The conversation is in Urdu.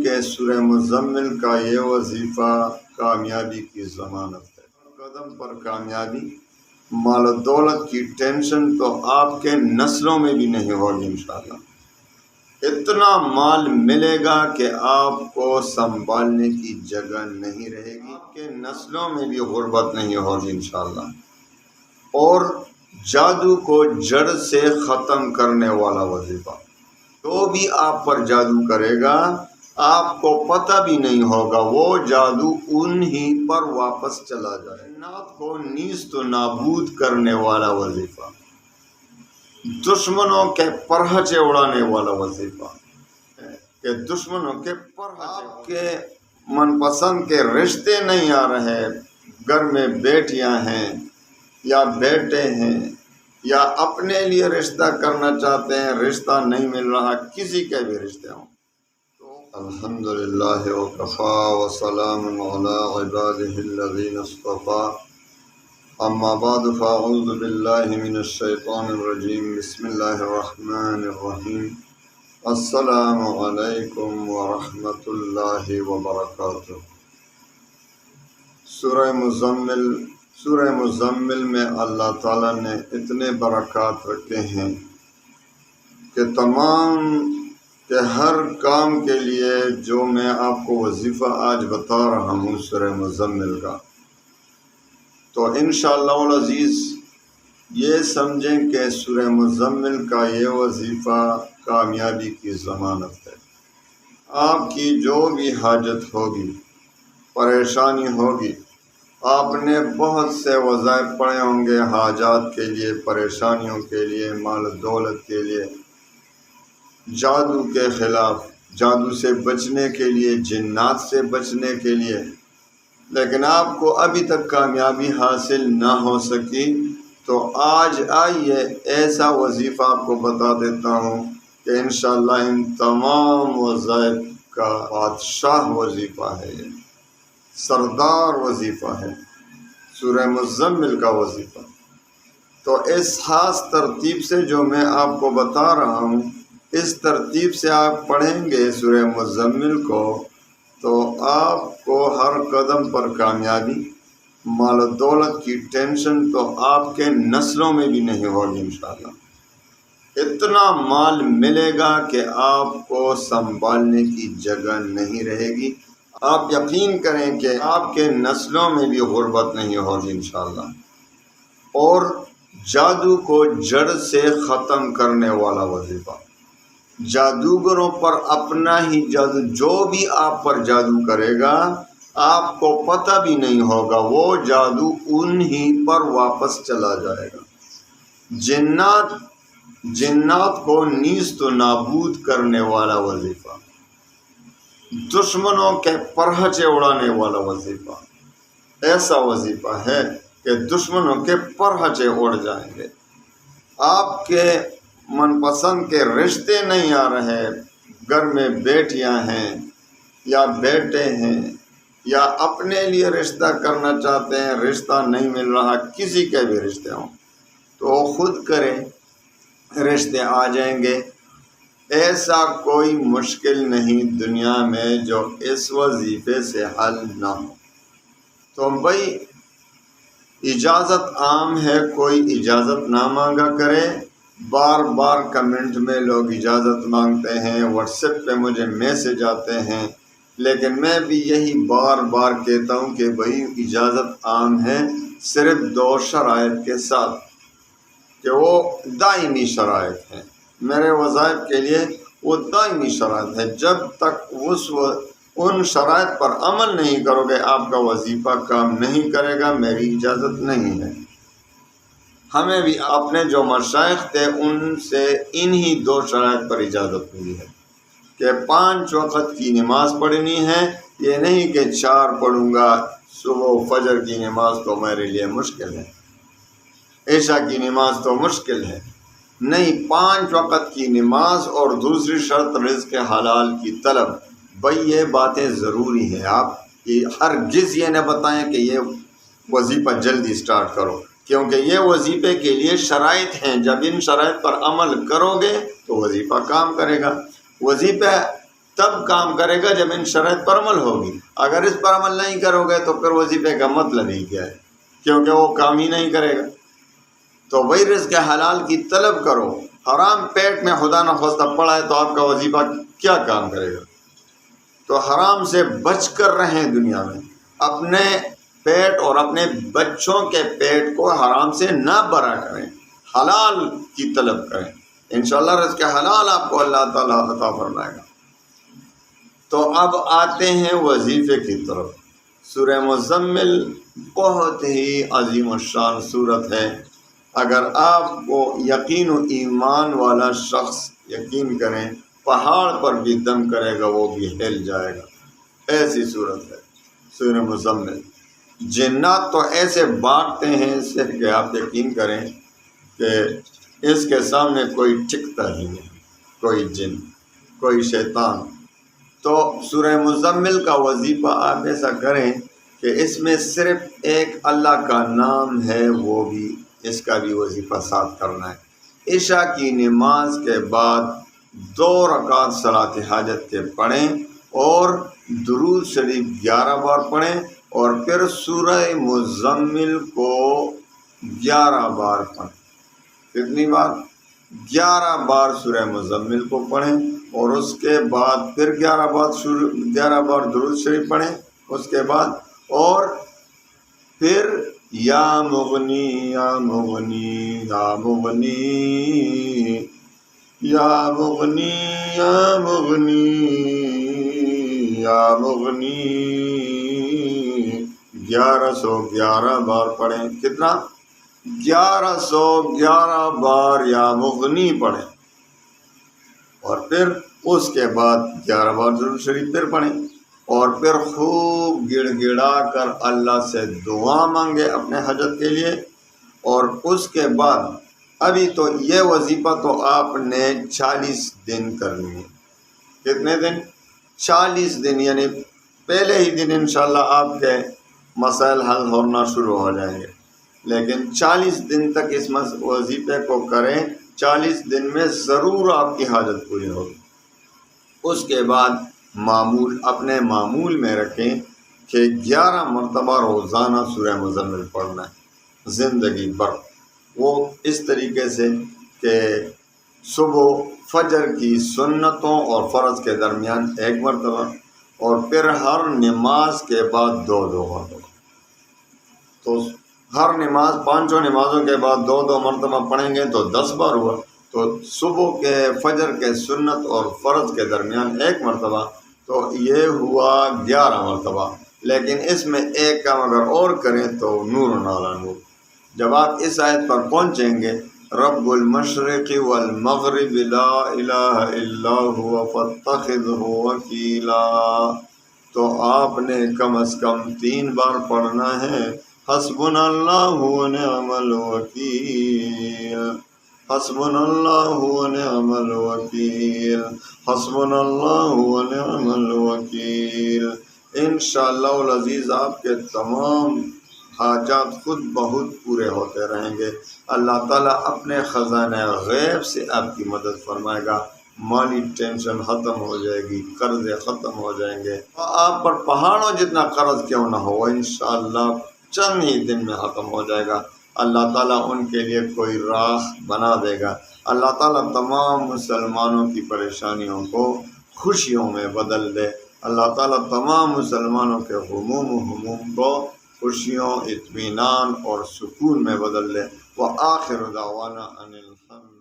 کہ سورہ مزمل کا یہ وظیفہ کامیابی کی ضمانت ہے۔ قدم پر کامیابی، مال و دولت کی ٹینشن تو آپ کے نسلوں میں بھی نہیں ہوگی انشاءاللہ۔ اتنا مال ملے گا کہ آپ کو سنبھالنے کی جگہ نہیں رہے گی، آپ کے نسلوں میں بھی غربت نہیں ہوگی انشاءاللہ۔ اور جادو کو جڑ سے ختم کرنے والا وظیفہ، جو بھی آپ پر جادو کرے گا آپ کو پتہ بھی نہیں ہوگا، وہ جادو انہی پر واپس چلا جائے۔ جنات کو نیست و نابود کرنے والا وظیفہ، دشمنوں کے پرہچے اڑانے والا وظیفہ، کہ دشمنوں کے آپ کے من پسند کے رشتے نہیں آ رہے، گھر میں بیٹیاں ہیں یا بیٹے ہیں یا اپنے لیے رشتہ کرنا چاہتے ہیں، رشتہ نہیں مل رہا، کسی کے بھی رشتے ہوں تو الحمدللہ وکفا وسلام علی عبادہ الذین اصطفیٰ، اما بعد فاعوذ باللہ من الشیطان الرجیم، بسم اللہ الرحمن الرحیم، السلام علیکم ورحمۃ اللہ وبرکاتہ۔ سورہ مزمل میں اللہ تعالیٰ نے اتنے برکات رکھے ہیں کہ کہ ہر کام کے لیے جو میں آپ کو وظیفہ آج بتا رہا ہوں سورہ مزمل کا، تو انشاءاللہ العزیز یہ سمجھیں کہ سورہ مزمل کا یہ وظیفہ کامیابی کی ضمانت ہے۔ آپ کی جو بھی حاجت ہوگی، پریشانی ہوگی، آپ نے بہت سے وظائف پڑھے ہوں گے حاجات کے لیے، پریشانیوں کے لیے، مال و دولت کے لیے، جادو کے خلاف، جادو سے بچنے کے لیے، جنات سے بچنے کے لیے، لیکن آپ کو ابھی تک کامیابی حاصل نہ ہو سکی، تو آج آئیے ایسا وظیفہ آپ کو بتا دیتا ہوں کہ انشاءاللہ ان تمام وظائف کا بادشاہ وظیفہ ہے، یہ سردار وظیفہ ہے، سورہ مزمل کا وظیفہ۔ تو اس خاص ترتیب سے جو میں آپ کو بتا رہا ہوں، اس ترتیب سے آپ پڑھیں گے سورہ مزمل کو، تو آپ کو ہر قدم پر کامیابی، مال و دولت کی ٹینشن تو آپ کے نسلوں میں بھی نہیں ہوگی انشاءاللہ۔ اتنا مال ملے گا کہ آپ کو سنبھالنے کی جگہ نہیں رہے گی، آپ یقین کریں کہ آپ کے نسلوں میں بھی غربت نہیں ہوگی انشاءاللہ۔ اور جادو کو جڑ سے ختم کرنے والا وظیفہ، جادوگروں پر اپنا ہی جادو، جو بھی آپ پر جادو کرے گا آپ کو پتہ بھی نہیں ہوگا، وہ جادو انہی پر واپس چلا جائے گا۔ جنات کو نیست و نابود کرنے والا وظیفہ، دشمنوں کے پرہچے اڑانے والا وظیفہ، ایسا وظیفہ ہے کہ دشمنوں کے پرہچے اڑ جائیں گے، آپ کے من پسند کے رشتے نہیں آ رہے، گھر میں بیٹیاں ہیں یا بیٹے ہیں یا اپنے لیے رشتہ کرنا چاہتے ہیں، رشتہ نہیں مل رہا، کسی کے بھی رشتے ہوں تو خود کریں، رشتے آ جائیں گے۔ ایسا کوئی مشکل نہیں دنیا میں جو اس وظیفے سے حل نہ ہو۔ تو بھائی اجازت عام ہے، کوئی اجازت نہ مانگا کرے۔ بار بار کمنٹ میں لوگ اجازت مانگتے ہیں، واٹس ایپ پہ مجھے میسج آتے ہیں، لیکن میں بھی یہی بار بار کہتا ہوں کہ بھائی اجازت عام ہے، صرف 2 شرائط کے ساتھ، کہ وہ دائمی شرائط ہیں، میرے وظائف کے لیے وہ دائمی شرائط ہے۔ جب تک ان شرائط پر عمل نہیں کرو گے آپ کا وظیفہ کام نہیں کرے گا، میری اجازت نہیں ہے۔ ہمیں بھی اپنے جو مشائخ تھے ان سے انہی 2 شرائط پر اجازت ملی ہے کہ 5 وقت کی نماز پڑھنی ہے، یہ نہیں کہ 4 پڑھوں گا، صبح و فجر کی نماز تو میرے لیے مشکل ہے، عشاء کی نماز تو مشکل ہے، نہیں، 5 وقت کی نماز اور دوسری شرط رزق حلال کی طلب۔ بھائی یہ باتیں ضروری ہیں، آپ ہرگز یہ نہ بتائیں کہ یہ وظیفہ جلدی سٹارٹ کرو، کیونکہ یہ وظیفے کے لیے شرائط ہیں، جب ان شرائط پر عمل کرو گے تو وظیفہ کام کرے گا۔ وظیفہ تب کام کرے گا جب ان شرائط پر عمل ہوگی۔ اگر اس پر عمل نہیں کرو گے تو پھر وظیفے کا مطلب ہی کیا ہے، کیونکہ وہ کام ہی نہیں کرے گا۔ تو وہی رزق حلال کی طلب کرو۔ حرام پیٹ میں خدا نخواستہ پڑا ہے تو آپ کا وظیفہ کیا کام کرے گا؟ تو حرام سے بچ کر رہیں دنیا میں، اپنے پیٹ اور اپنے بچوں کے پیٹ کو حرام سے نہ بھرا کریں، حلال کی طلب کریں، انشاءاللہ رزق حلال آپ کو اللہ تعالیٰ عطا فرمائے گا۔ تو اب آتے ہیں وظیفے کی طرف۔ سورہ مزمل بہت ہی عظیم الشان صورت ہے۔ اگر آپ کو یقین و ایمان والا شخص یقین کریں، پہاڑ پر بھی دم کرے گا وہ بھی ہل جائے گا، ایسی صورت ہے سورہ مزمل۔ جنات تو ایسے بانٹتے ہیں اس سے کہ آپ یقین کریں کہ اس کے سامنے کوئی ٹکتا ہی نہیں، کوئی جن، کوئی شیطان۔ تو سورہ مزمل کا وظیفہ آپ ایسا کریں کہ اس میں صرف ایک اللہ کا نام ہے، وہ بھی اس کا بھی وظیفہ ساتھ کرنا ہے۔ عشاء کی نماز کے بعد 2 رکعت صلاۃ حاجت کے پڑھیں اور درود شریف 11 بار پڑھیں، اور پھر سورہ مزمل کو 11 بار پڑھیں۔ کتنی بار؟ 11 بار سورہ مزمل کو پڑھیں، اور اس کے بعد پھر 11 بار درود شریف پڑھیں اس کے بعد، اور پھر یا مغنی یا مغنی یا مغنی یا مغنی یا مغنی یا مغنی 1111 بار پڑھیں۔ کتنا؟ 1111 بار یا مغنی پڑھیں، اور پھر اس کے بعد 11 بار درود شریف پھر پڑھیں، اور پھر خوب گڑ گڑا کر اللہ سے دعا مانگے اپنے حاجت کے لیے۔ اور اس کے بعد ابھی تو یہ وظیفہ تو آپ نے 40 دن کرنی ہے۔ کتنے دن؟ 40 دن، یعنی پہلے ہی دن انشاءاللہ آپ کے مسائل حل ہونا شروع ہو جائیں گے، لیکن 40 دن تک اس وظیفے کو کریں، 40 دن میں ضرور آپ کی حاجت پوری ہوگی۔ اس کے بعد اپنے معمول میں رکھیں کہ 11 مرتبہ روزانہ سورہ مزمل پڑھنا ہے زندگی بھر۔ وہ اس طریقے سے کہ صبح فجر کی سنتوں اور فرض کے درمیان 1 مرتبہ، اور پھر ہر نماز کے بعد 2 مرتبہ۔ تو ہر نماز 5 نمازوں کے بعد 2 مرتبہ پڑھیں گے تو 10 بار ہوا۔ تو صبح کے فجر کے سنت اور فرض کے درمیان 1 مرتبہ، تو یہ ہوا 11 مرتبہ۔ لیکن اس میں ایک کام اگر اور کریں تو نور علی نور۔ جب آپ اس آیت پر پہنچیں گے رب المشرق والمغرب لا الہ الا هو فاتخذہ وکیلا، تو آپ نے کم از کم 3 بار پڑھنا ہے حسبنا اللہ ونعم الوکیل، حسبنا اللہ ونعم الوکیل، حسبنا اللہ ونعم الوکیل۔ انشاءاللہ العزیز آپ کے تمام حاجات خود بہت پورے ہوتے رہیں گے۔ اللہ تعالیٰ اپنے خزانہ غیب سے آپ کی مدد فرمائے گا، مالی ٹینشن ختم ہو جائے گی، قرضے ختم ہو جائیں گے۔ آپ پر پہاڑوں جتنا قرض کیوں نہ ہو، انشاءاللہ چند ہی دن میں ختم ہو جائے گا۔ اللہ تعالیٰ ان کے لیے کوئی راہ بنا دے گا۔ اللہ تعالیٰ تمام مسلمانوں کی پریشانیوں کو خوشیوں میں بدل دے۔ اللہ تعالیٰ تمام مسلمانوں کے غموم و ہموم کو خوشیوں، اطمینان اور سکون میں بدل دے۔ وآخر دعوانا ان الحمد